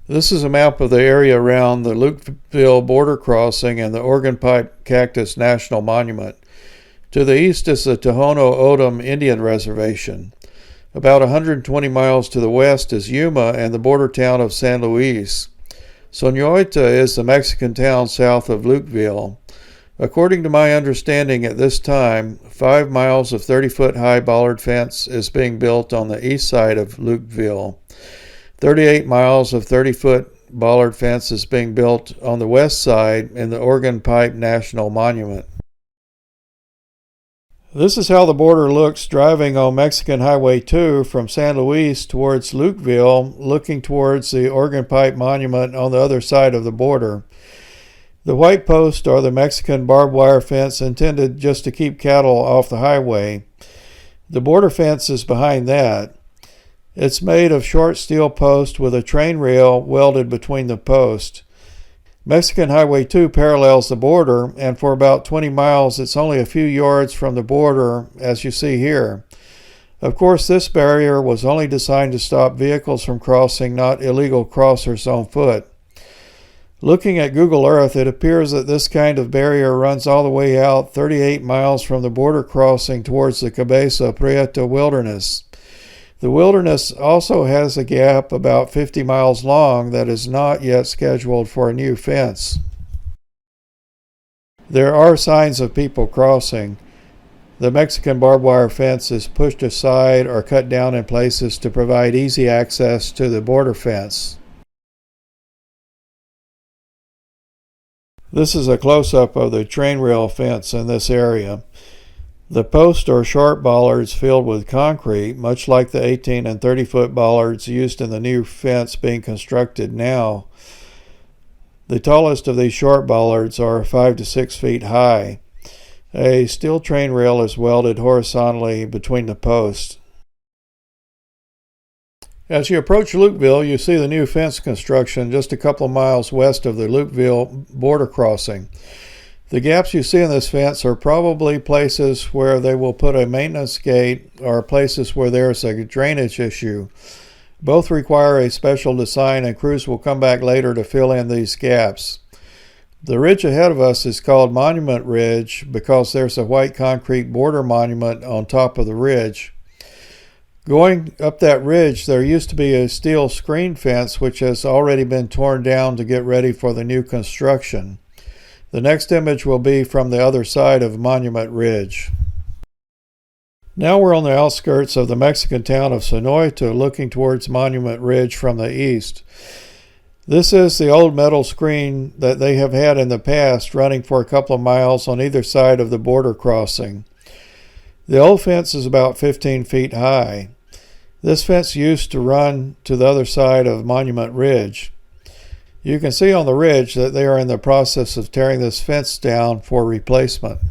This is a map of the area around the Lukeville border crossing and the Organ Pipe Cactus National Monument. To the east is the Tohono O'odham Indian Reservation. About 120 miles to the west is Yuma and the border town of San Luis. Coyote is the Mexican town south of Lukeville. According to my understanding at this time, 5 miles of 30-foot high bollard fence is being built on the east side of Lukeville. 38 miles of 30-foot bollard fence is being built on the west side in the Organ Pipe National Monument. This is how the border looks driving on Mexican Highway 2 from San Luis towards Lukeville, looking towards the Organ Pipe Monument on the other side of the border. The white posts are the Mexican barbed wire fence intended just to keep cattle off the highway. The border fence is behind that. It's made of short steel posts with a train rail welded between the posts. Mexican Highway 2 parallels the border, and for about 20 miles it's only a few yards from the border, as you see here. Of course, this barrier was only designed to stop vehicles from crossing, not illegal crossers on foot. Looking at Google Earth, it appears that this kind of barrier runs all the way out 38 miles from the border crossing towards the Cabeza Prieta Wilderness. The wilderness also has a gap about 50 miles long that is not yet scheduled for a new fence. There are signs of people crossing. The Mexican barbed wire fence is pushed aside or cut down in places to provide easy access to the border fence. This is a close-up of the train rail fence in this area. The posts are short bollards filled with concrete, much like the 18 and 30-foot bollards used in the new fence being constructed now. The tallest of these short bollards are 5 to 6 feet high. A steel train rail is welded horizontally between the posts. As you approach Lukeville, you see the new fence construction just a couple of miles west of the Lukeville border crossing. The gaps you see in this fence are probably places where they will put a maintenance gate or places where there's a drainage issue. Both require a special design, and crews will come back later to fill in these gaps. The ridge ahead of us is called Monument Ridge because there's a white concrete border monument on top of the ridge. Going up that ridge, there used to be a steel screen fence which has already been torn down to get ready for the new construction. The next image will be from the other side of Monument Ridge. Now we're on the outskirts of the Mexican town of Coyote, looking towards Monument Ridge from the east. This is the old metal screen that they have had in the past, running for a couple of miles on either side of the border crossing. The old fence is about 15 feet high. This fence used to run to the other side of Monument Ridge. You can see on the ridge that they are in the process of tearing this fence down for replacement.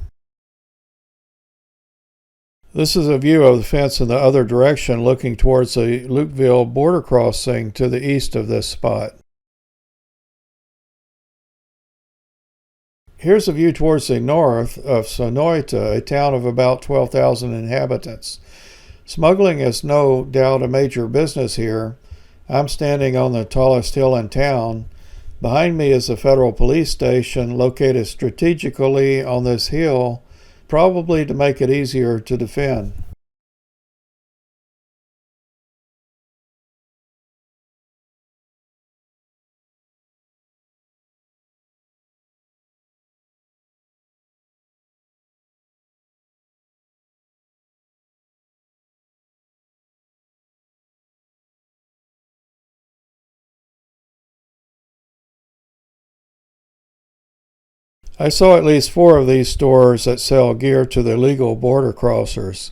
This is a view of the fence in the other direction, looking towards the Lukeville border crossing to the east of this spot. Here's a view towards the north of Coyote, a town of about 12,000 inhabitants. Smuggling is no doubt a major business here. I'm standing on the tallest hill in town. Behind me is the federal police station located strategically on this hill, probably to make it easier to defend. I saw at least 4 of these stores that sell gear to the legal border crossers.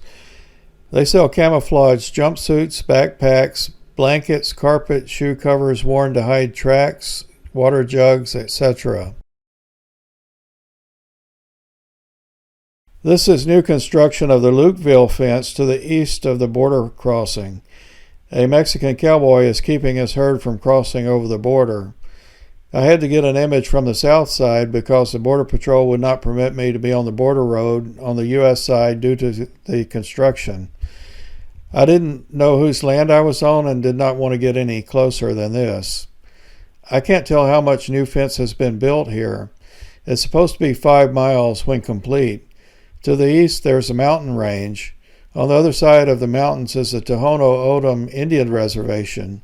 They sell camouflage jumpsuits, backpacks, blankets, carpet, shoe covers worn to hide tracks, water jugs, etc. This is new construction of the Lukeville fence to the east of the border crossing. A Mexican cowboy is keeping his herd from crossing over the border. I had to get an image from the south side because the Border Patrol would not permit me to be on the border road on the U.S. side due to the construction. I didn't know whose land I was on and did not want to get any closer than this. I can't tell how much new fence has been built here. It's supposed to be 5 miles when complete. To the east, there's a mountain range. On the other side of the mountains is the Tohono O'odham Indian Reservation.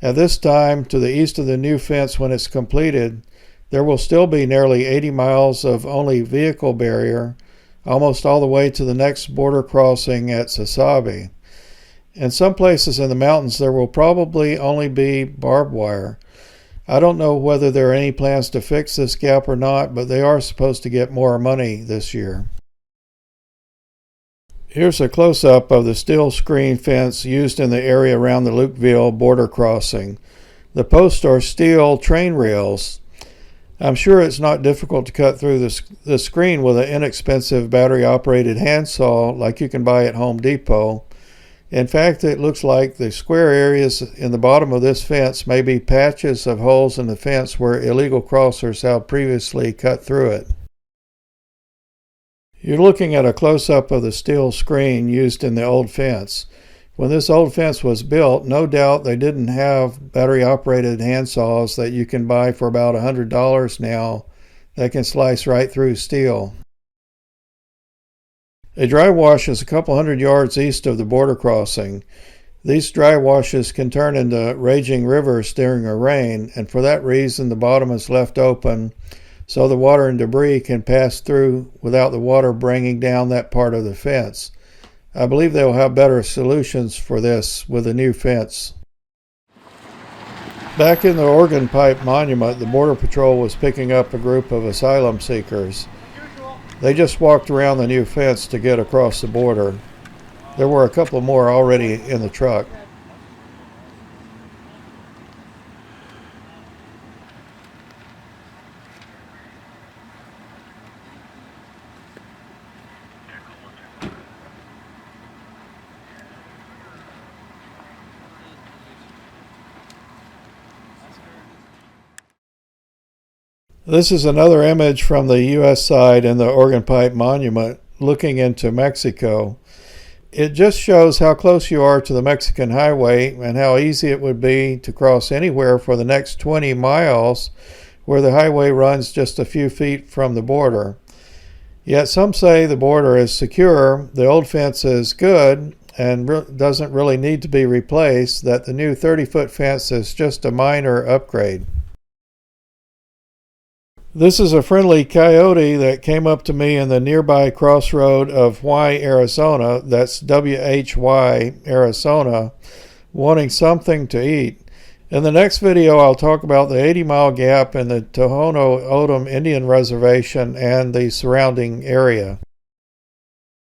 At this time, to the east of the new fence, when it's completed, there will still be nearly 80 miles of only vehicle barrier, almost all the way to the next border crossing at Sasabe. In some places in the mountains, there will probably only be barbed wire. I don't know whether there are any plans to fix this gap or not, but they are supposed to get more money this year. Here's a close-up of the steel screen fence used in the area around the Lukeville border crossing. The posts are steel train rails. I'm sure it's not difficult to cut through the screen with an inexpensive battery-operated handsaw like you can buy at Home Depot. In fact, it looks like the square areas in the bottom of this fence may be patches of holes in the fence where illegal crossers have previously cut through it. You're looking at a close-up of the steel screen used in the old fence. When this old fence was built, no doubt they didn't have battery-operated handsaws that you can buy for about $100 now that can slice right through steel. A dry wash is a couple hundred yards east of the border crossing. These dry washes can turn into raging rivers during a rain, and for that reason the bottom is left open so the water and debris can pass through without the water bringing down that part of the fence. I believe they will have better solutions for this with the new fence. Back in the Organ Pipe Monument, the Border Patrol was picking up a group of asylum seekers. They just walked around the new fence to get across the border. There were a couple more already in the truck. This is another image from the U.S. side in the Organ Pipe Monument looking into Mexico. It just shows how close you are to the Mexican highway and how easy it would be to cross anywhere for the next 20 miles where the highway runs just a few feet from the border. Yet some say the border is secure, the old fence is good and doesn't really need to be replaced, that the new 30-foot fence is just a minor upgrade. This is a friendly coyote that came up to me in the nearby crossroad of Why, Arizona, that's W-H-Y, Arizona, wanting something to eat. In the next video, I'll talk about the 80-mile gap in the Tohono O'odham Indian Reservation and the surrounding area.